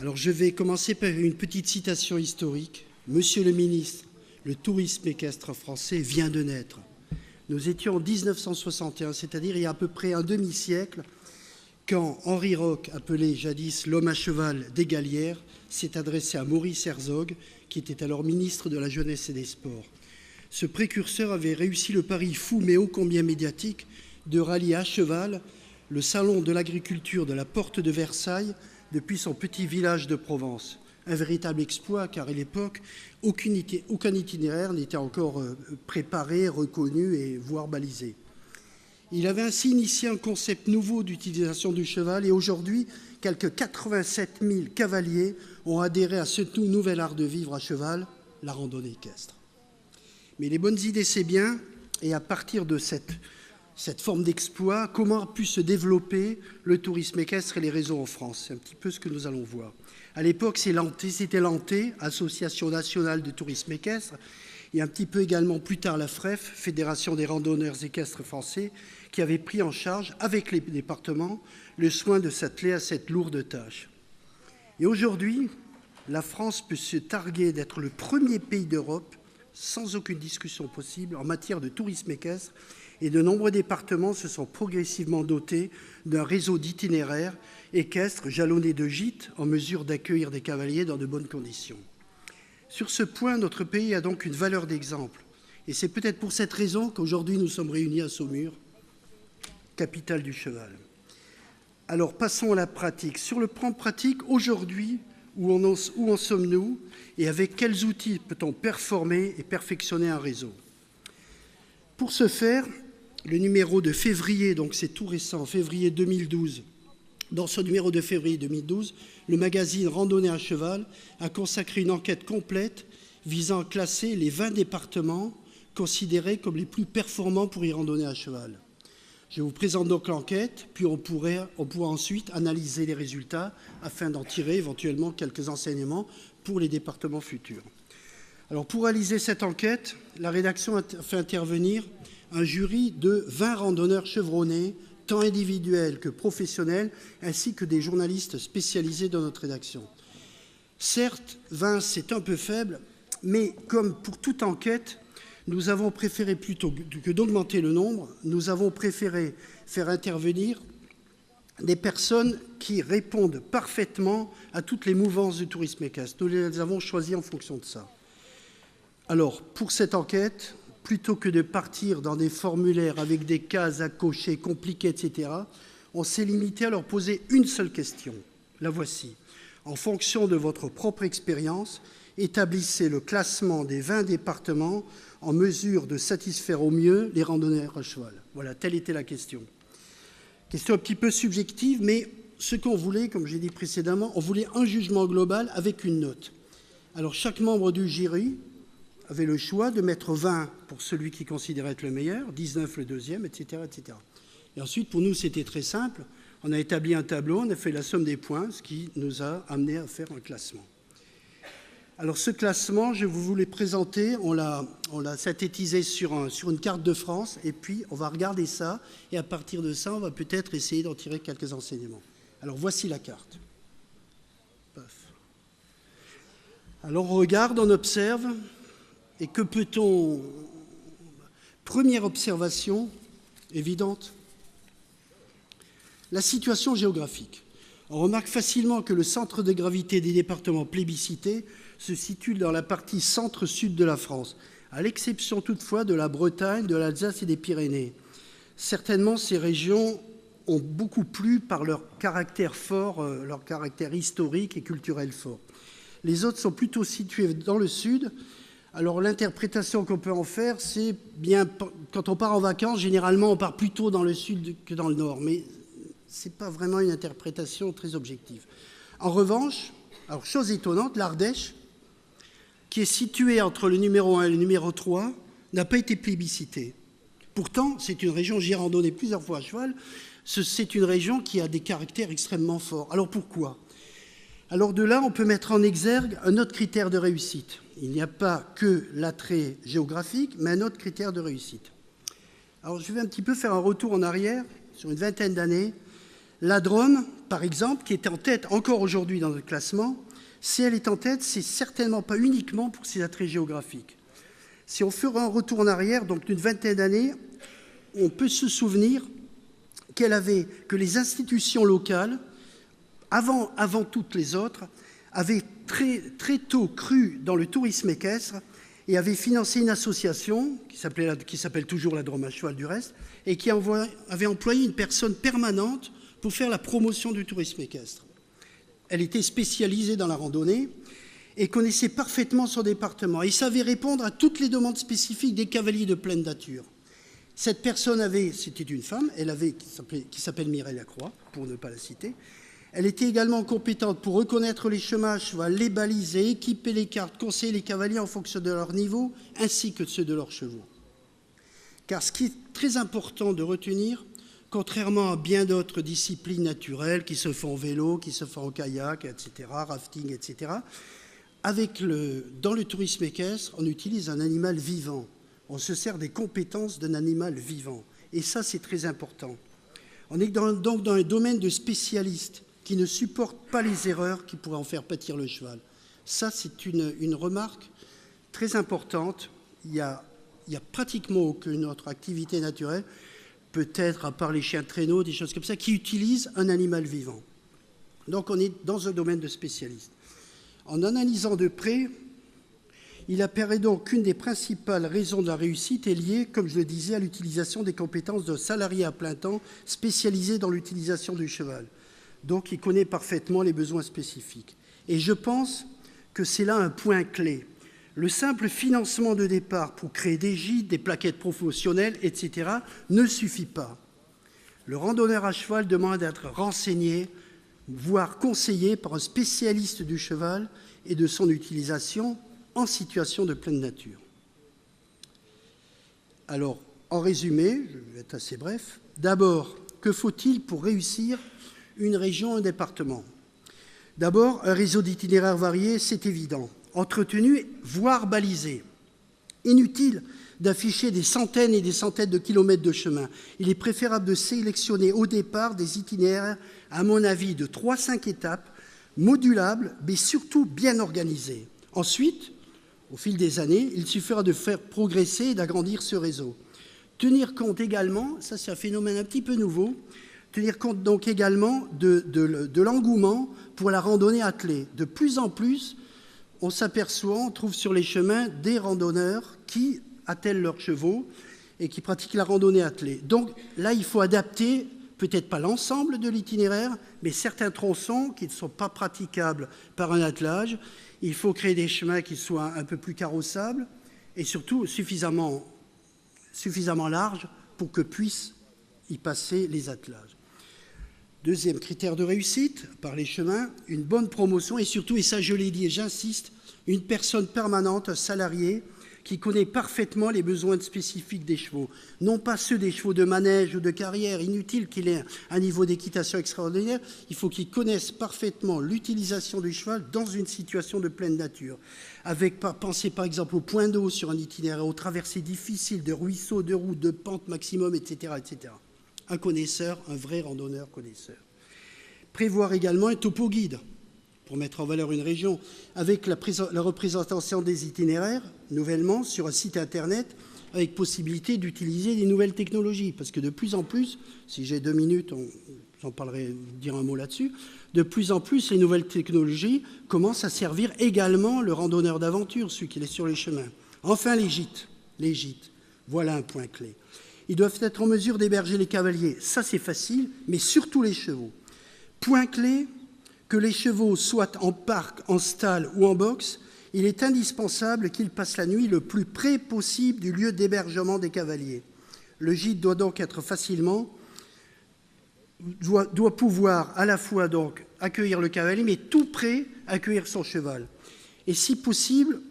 Alors je vais commencer par une petite citation historique. Monsieur le ministre, le tourisme équestre français vient de naître. Nous étions en 1961, c'est-à-dire il y a à peu près un demi-siècle, quand Henri Roch, appelé jadis l'homme à cheval des Gallières, s'est adressé à Maurice Herzog, qui était alors ministre de la Jeunesse et des Sports. Ce précurseur avait réussi le pari fou mais ô combien médiatique de rallier à cheval le salon de l'agriculture de la Porte de Versailles depuis son petit village de Provence. Un véritable exploit car à l'époque, aucun itinéraire n'était encore préparé, reconnu et voire balisé. Il avait ainsi initié un concept nouveau d'utilisation du cheval et aujourd'hui, quelques 87 000 cavaliers ont adhéré à ce tout nouvel art de vivre à cheval, la randonnée équestre. Mais les bonnes idées, c'est bien, et à partir de cette forme d'exploit, comment a pu se développer le tourisme équestre et les réseaux en France? C'est un petit peu ce que nous allons voir. À l'époque, c'était l'ANTÉ, Association nationale de tourisme équestre, et un petit peu également plus tard la FREF, Fédération des randonneurs équestres français, qui avait pris en charge, avec les départements, le soin de s'atteler à cette lourde tâche. Et aujourd'hui, la France peut se targuer d'être le premier pays d'Europe, sans aucune discussion possible, en matière de tourisme équestre, et de nombreux départements se sont progressivement dotés d'un réseau d'itinéraires équestres jalonnés de gîtes en mesure d'accueillir des cavaliers dans de bonnes conditions. Sur ce point, notre pays a donc une valeur d'exemple. Et c'est peut-être pour cette raison qu'aujourd'hui nous sommes réunis à Saumur, capitale du cheval. Alors passons à la pratique. Sur le plan pratique, aujourd'hui, où en sommes-nous et avec quels outils peut-on performer et perfectionner un réseau? Pour ce faire, le numéro de février, donc c'est tout récent, février 2012, dans ce numéro de février 2012, le magazine Randonnée à cheval a consacré une enquête complète visant à classer les 20 départements considérés comme les plus performants pour y randonner à cheval. Je vous présente donc l'enquête, puis on pourra ensuite analyser les résultats afin d'en tirer éventuellement quelques enseignements pour les départements futurs. Alors pour réaliser cette enquête, la rédaction a fait intervenir un jury de 20 randonneurs chevronnés, tant individuels que professionnels, ainsi que des journalistes spécialisés dans notre rédaction. Certes, 20 c'est un peu faible, mais comme pour toute enquête, nous avons préféré, plutôt que d'augmenter le nombre, nous avons préféré faire intervenir des personnes qui répondent parfaitement à toutes les mouvances du tourisme équestre. Nous les avons choisis en fonction de ça. Alors, pour cette enquête, plutôt que de partir dans des formulaires avec des cases à cocher compliquées, etc., on s'est limité à leur poser une seule question. La voici. En fonction de votre propre expérience, établissez le classement des 20 départements en mesure de satisfaire au mieux les randonneurs à cheval. Voilà, telle était la question. Question un petit peu subjective, mais ce qu'on voulait, comme j'ai dit précédemment, on voulait un jugement global avec une note. Alors, chaque membre du jury avait le choix de mettre 20 pour celui qui considérait être le meilleur, 19 le deuxième, etc., etc. Et ensuite, pour nous, c'était très simple. On a établi un tableau, on a fait la somme des points, ce qui nous a amené à faire un classement. Alors ce classement, je vais vous le présenter, on l'a synthétisé sur une carte de France, et puis on va regarder ça, et à partir de ça, on va peut-être essayer d'en tirer quelques enseignements. Alors voici la carte. Paf. Alors on regarde, on observe, et que peut-on... Première observation évidente, la situation géographique. On remarque facilement que le centre de gravité des départements plébiscités se situe dans la partie centre-sud de la France, à l'exception toutefois de la Bretagne, de l'Alsace et des Pyrénées. Certainement, ces régions ont beaucoup plu par leur caractère fort, leur caractère historique et culturel fort. Les autres sont plutôt situés dans le sud. Alors l'interprétation qu'on peut en faire, c'est bien, quand on part en vacances, généralement on part plutôt dans le sud que dans le nord, mais ce n'est pas vraiment une interprétation très objective. En revanche, alors chose étonnante, l'Ardèche, qui est située entre le numéro 1 et le numéro 3, n'a pas été plébiscitée. Pourtant, c'est une région, j'y ai randonné plusieurs fois à cheval, c'est une région qui a des caractères extrêmement forts. Alors pourquoi ? Alors de là, on peut mettre en exergue un autre critère de réussite. Il n'y a pas que l'attrait géographique, mais un autre critère de réussite. Alors je vais un petit peu faire un retour en arrière, sur une vingtaine d'années. La Drôme, par exemple, qui est en tête encore aujourd'hui dans notre classement, si elle est en tête, c'est certainement pas uniquement pour ses attraits géographiques. Si on ferait un retour en arrière, donc d'une vingtaine d'années, on peut se souvenir que les institutions locales, avant toutes les autres, avaient très tôt cru dans le tourisme équestre et avaient financé une association qui s'appelle toujours la Drôme à cheval du reste, et qui avait employé une personne permanente pour faire la promotion du tourisme équestre. Elle était spécialisée dans la randonnée et connaissait parfaitement son département. Et savait répondre à toutes les demandes spécifiques des cavaliers de pleine nature. Cette personne c'était une femme, qui s'appelle Mireille Lacroix, pour ne pas la citer. Elle était également compétente pour reconnaître les chemins à cheval, les baliser, équiper les cartes, conseiller les cavaliers en fonction de leur niveau, ainsi que de ceux de leurs chevaux. Car ce qui est très important de retenir, contrairement à bien d'autres disciplines naturelles qui se font en vélo, qui se font en kayak, etc., rafting, etc., dans le tourisme équestre, on utilise un animal vivant. On se sert des compétences d'un animal vivant. Et ça, c'est très important. On est donc dans un domaine de spécialistes qui ne supportent pas les erreurs qui pourraient en faire pâtir le cheval. Ça, c'est une remarque très importante. Il y a pratiquement aucune autre activité naturelle, peut-être à part les chiens de traîneau, des choses comme ça, qui utilisent un animal vivant. Donc on est dans un domaine de spécialistes. En analysant de près, il apparaît donc qu'une des principales raisons de la réussite est liée, comme je le disais, à l'utilisation des compétences d'un salarié à plein temps spécialisé dans l'utilisation du cheval. Donc il connaît parfaitement les besoins spécifiques. Et je pense que c'est là un point clé. Le simple financement de départ pour créer des gîtes, des plaquettes professionnelles, etc. ne suffit pas. Le randonneur à cheval demande à être renseigné, voire conseillé par un spécialiste du cheval et de son utilisation en situation de pleine nature. Alors, en résumé, je vais être assez bref, d'abord, que faut-il pour réussir une région, un département? D'abord, un réseau d'itinéraires variés, c'est évident, entretenu, voire balisé. Inutile d'afficher des centaines et des centaines de kilomètres de chemin. Il est préférable de sélectionner au départ des itinéraires, à mon avis, de 3-5 étapes, modulables, mais surtout bien organisés. Ensuite, au fil des années, il suffira de faire progresser et d'agrandir ce réseau. Tenir compte également, ça c'est un phénomène un petit peu nouveau, tenir compte donc également de l'engouement pour la randonnée attelée. De plus en plus, on s'aperçoit, on trouve sur les chemins des randonneurs qui attellent leurs chevaux et qui pratiquent la randonnée attelée. Donc là, il faut adapter, peut-être pas l'ensemble de l'itinéraire, mais certains tronçons qui ne sont pas praticables par un attelage. Il faut créer des chemins qui soient un peu plus carrossables et surtout suffisamment larges pour que puissent y passer les attelages. Deuxième critère de réussite, par les chemins, une bonne promotion et surtout, et ça je l'ai dit et j'insiste, une personne permanente, un salarié, qui connaît parfaitement les besoins spécifiques des chevaux. Non pas ceux des chevaux de manège ou de carrière, inutile qu'il ait un niveau d'équitation extraordinaire, il faut qu'il connaisse parfaitement l'utilisation du cheval dans une situation de pleine nature. Pensez par exemple au point d'eau sur un itinéraire, aux traversées difficiles, de ruisseaux, de routes, de pentes maximum, etc., etc. Un connaisseur, un vrai randonneur connaisseur. Prévoir également un topo guide pour mettre en valeur une région, avec la représentation des itinéraires, nouvellement, sur un site Internet, avec possibilité d'utiliser des nouvelles technologies. Parce que de plus en plus, si j'ai 2 minutes, j'en parlerai, dire un mot là-dessus, de plus en plus, les nouvelles technologies commencent à servir également le randonneur d'aventure, celui qui est sur les chemins. Enfin, les gîtes. Les gîtes, voilà un point clé. Ils doivent être en mesure d'héberger les cavaliers. Ça, c'est facile, mais surtout les chevaux. Point clé, que les chevaux soient en parc, en stall ou en boxe, il est indispensable qu'ils passent la nuit le plus près possible du lieu d'hébergement des cavaliers. Le gîte doit donc être doit pouvoir à la fois donc accueillir le cavalier, mais tout près accueillir son cheval. Et si possible,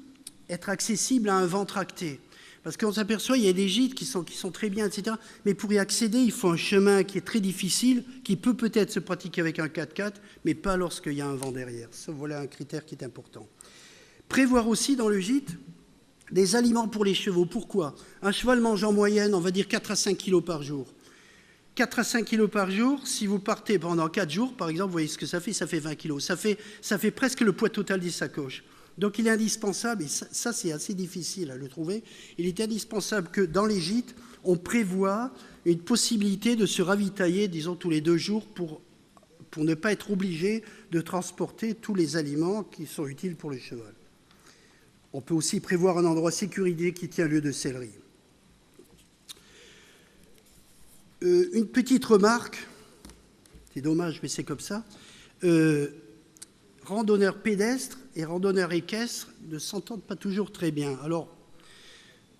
être accessible à un vent tracté. Parce qu'on s'aperçoit, il y a des gîtes qui sont très bien, etc. Mais pour y accéder, il faut un chemin qui est très difficile, qui peut peut-être se pratiquer avec un 4x4, mais pas lorsqu'il y a un vent derrière. Ça, voilà un critère qui est important. Prévoir aussi dans le gîte des aliments pour les chevaux. Pourquoi? Un cheval mange en moyenne, on va dire 4 à 5 kilos par jour. 4 à 5 kilos par jour. Si vous partez pendant 4 jours, par exemple, vous voyez ce que ça fait 20 kilos. Ça fait presque le poids total des sacoches. Donc il est indispensable, et ça c'est assez difficile à le trouver, il est indispensable que dans les gîtes, on prévoit une possibilité de se ravitailler, disons, tous les 2 jours pour ne pas être obligé de transporter tous les aliments qui sont utiles pour le cheval. On peut aussi prévoir un endroit sécurisé qui tient lieu de sellerie. Une petite remarque, c'est dommage, mais c'est comme ça. Randonneurs pédestres et randonneurs équestres ne s'entendent pas toujours très bien. Alors,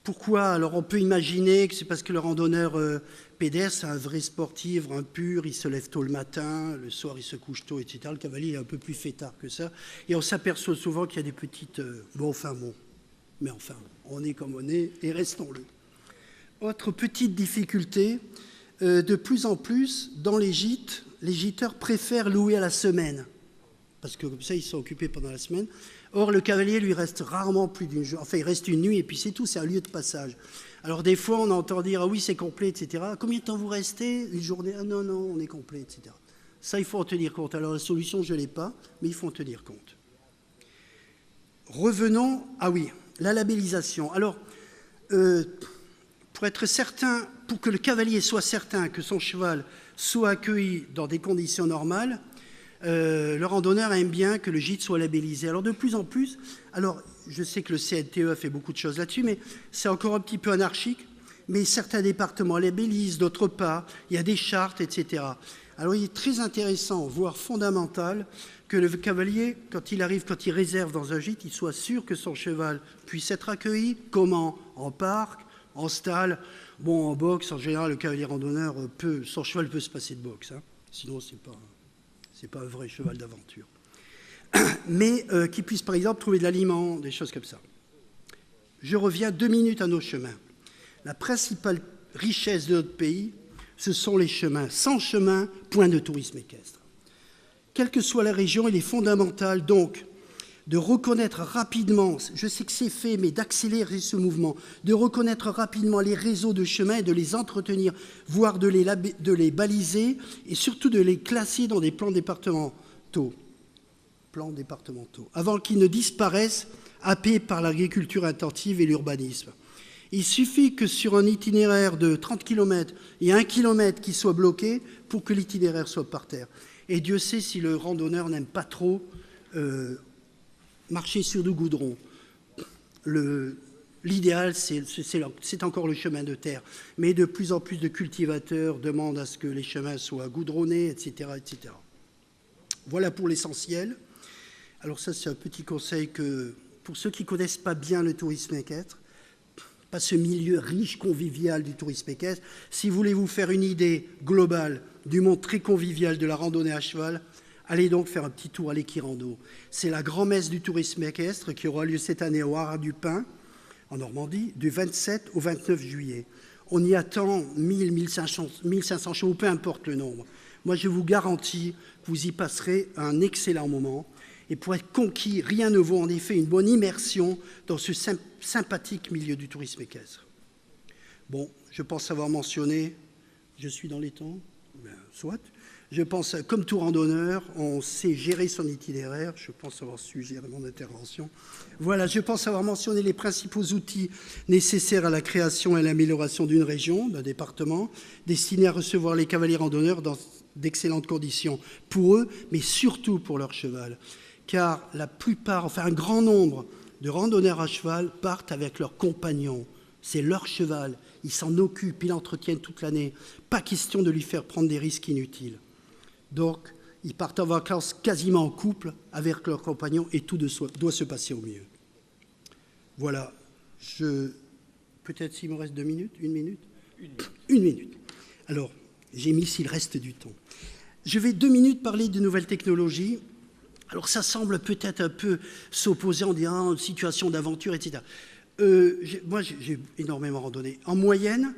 pourquoi? Alors, on peut imaginer que c'est parce que le randonneur pédestre, c'est un vrai sportif, un pur, il se lève tôt le matin, le soir, il se couche tôt, etc. Le cavalier est un peu plus fêtard que ça. Et on s'aperçoit souvent qu'il y a des petites... Mais enfin, on est comme on est, et restons-le. Autre petite difficulté, de plus en plus, dans les gîtes, les gîteurs préfèrent louer à la semaine, parce que comme ça, ils sont occupés pendant la semaine. Or, le cavalier, lui, reste rarement plus d'une journée. Enfin, il reste une nuit, et puis c'est tout, c'est un lieu de passage. Alors, des fois, on entend dire « Ah oui, c'est complet, etc. » Combien de temps vous restez? Une journée? Ah non, on est complet, etc. Ça, il faut en tenir compte. Alors, la solution, je ne l'ai pas, mais il faut en tenir compte. Revenons, la labellisation. Alors, pour être certain, pour que le cavalier soit certain que son cheval soit accueilli dans des conditions normales, le randonneur aime bien que le gîte soit labellisé. Alors de plus en plus, je sais que le CNTE fait beaucoup de choses là-dessus, mais c'est encore un petit peu anarchique, mais certains départements labellisent, d'autres pas, il y a des chartes, etc. Alors il est très intéressant, voire fondamental, que le cavalier, quand il réserve dans un gîte, il soit sûr que son cheval puisse être accueilli. Comment? En parc, en stall. Bon, en boxe, en général, le cavalier randonneur son cheval peut se passer de boxe, hein. Sinon, c'est pas un vrai cheval d'aventure. Mais qu'il puisse, par exemple, trouver de l'aliment, des choses comme ça. Je reviens 2 minutes à nos chemins. La principale richesse de notre pays, ce sont les chemins. Sans chemin, point de tourisme équestre. Quelle que soit la région, il est fondamental, donc, de reconnaître rapidement, je sais que c'est fait, mais d'accélérer ce mouvement, de reconnaître rapidement les réseaux de chemins et de les entretenir, voire de les baliser et surtout de les classer dans des plans départementaux, avant qu'ils ne disparaissent, happés par l'agriculture intensive et l'urbanisme. Il suffit que sur un itinéraire de 30 km, il y ait 1 kilomètre qui soit bloqué pour que l'itinéraire soit par terre. Et Dieu sait si le randonneur n'aime pas trop marcher sur du goudron. L'idéal, c'est encore le chemin de terre. Mais de plus en plus de cultivateurs demandent à ce que les chemins soient goudronnés, etc., etc. Voilà pour l'essentiel. Alors ça, c'est un petit conseil que, pour ceux qui ne connaissent pas bien le tourisme équestre, pas ce milieu riche, convivial du tourisme équestre, si vous voulez vous faire une idée globale du monde très convivial de la randonnée à cheval, allez donc faire un petit tour à l'Équirando. C'est la grand-messe du tourisme équestre qui aura lieu cette année au Haras du Pin, en Normandie, du 27 au 29 juillet. On y attend 1000, 1500 chevaux, peu importe le nombre. Moi, je vous garantis que vous y passerez un excellent moment. Et pour être conquis, rien ne vaut en effet une bonne immersion dans ce sympathique milieu du tourisme équestre. Bon, je pense avoir mentionné, je suis dans les temps, soit. Je pense, comme tout randonneur, on sait gérer son itinéraire. Je pense avoir su gérer mon intervention. Voilà, je pense avoir mentionné les principaux outils nécessaires à la création et à l'amélioration d'une région, d'un département, destinés à recevoir les cavaliers randonneurs dans d'excellentes conditions pour eux, mais surtout pour leur cheval. Car la plupart, enfin un grand nombre de randonneurs à cheval partent avec leurs compagnons. C'est leur cheval, ils s'en occupent, ils l'entretiennent toute l'année. Pas question de lui faire prendre des risques inutiles. Donc, ils partent en vacances quasiment en couple avec leurs compagnons et tout doit se passer au mieux. Voilà, peut-être s'il me reste 2 minutes, 1 minute ? Une minute. Alors, j'ai mis s'il reste du temps. Je vais 2 minutes parler de nouvelles technologies. Alors ça semble peut-être un peu s'opposer en disant situation d'aventure, etc. Moi, j'ai énormément randonné. En moyenne,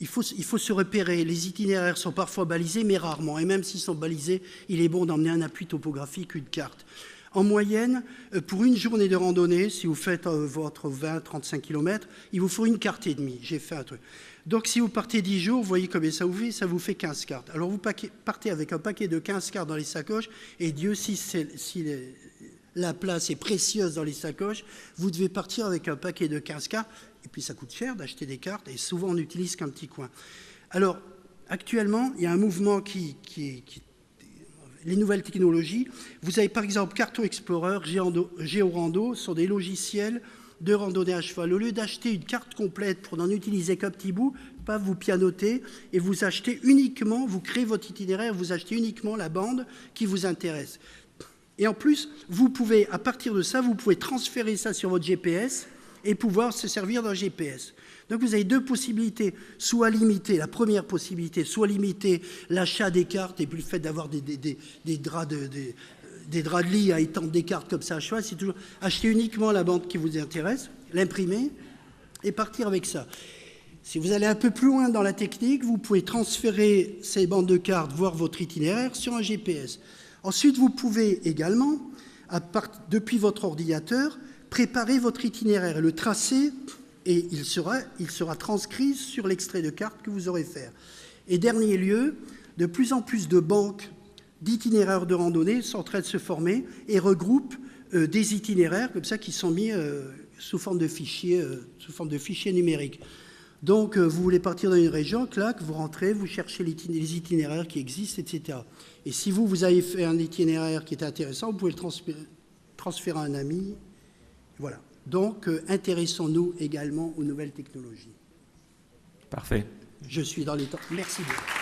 il faut se repérer. Les itinéraires sont parfois balisés, mais rarement. Et même s'ils sont balisés, il est bon d'emmener un appui topographique, une carte. En moyenne, pour une journée de randonnée, si vous faites votre 20-35 km, il vous faut une carte et demie. J'ai fait un truc. Donc, si vous partez 10 jours, vous voyez combien ça vous fait? Ça vous fait 15 cartes. Alors, vous partez avec un paquet de 15 cartes dans les sacoches, et Dieu, si la place est précieuse dans les sacoches, vous devez partir avec un paquet de 15 cartes, et puis ça coûte cher d'acheter des cartes, et souvent on n'utilise qu'un petit coin. Alors, actuellement, il y a un mouvement les nouvelles technologies. Vous avez par exemple Carto Explorer, GeoRando, sont des logiciels de randonnée à cheval. Au lieu d'acheter une carte complète pour n'en utiliser qu'un petit bout, pas vous pianoter et vous achetez uniquement, vous créez votre itinéraire, vous achetez uniquement la bande qui vous intéresse. Et en plus, vous pouvez, à partir de ça, vous pouvez transférer ça sur votre GPS et pouvoir se servir d'un GPS. Donc vous avez deux possibilités, soit limiter, la première possibilité, soit limiter l'achat des cartes et puis le fait d'avoir des draps de lit à étendre des cartes comme ça à cheval, c'est toujours acheter uniquement la bande qui vous intéresse, l'imprimer et partir avec ça. Si vous allez un peu plus loin dans la technique, vous pouvez transférer ces bandes de cartes, voire votre itinéraire, sur un GPS. Ensuite, vous pouvez également, depuis votre ordinateur, préparer votre itinéraire et le tracer, et il sera transcrit sur l'extrait de carte que vous aurez fait. Et dernier lieu, de plus en plus de banques d'itinéraires de randonnée sont en train de se former et regroupent des itinéraires comme ça qui sont mis sous forme de fichiers numériques. Donc, vous voulez partir dans une région, clac, vous rentrez, vous cherchez les itinéraires qui existent, etc. Et si vous avez fait un itinéraire qui est intéressant, vous pouvez le transférer à un ami. Voilà. Donc, intéressons-nous également aux nouvelles technologies. Parfait. Je suis dans les temps. Merci beaucoup.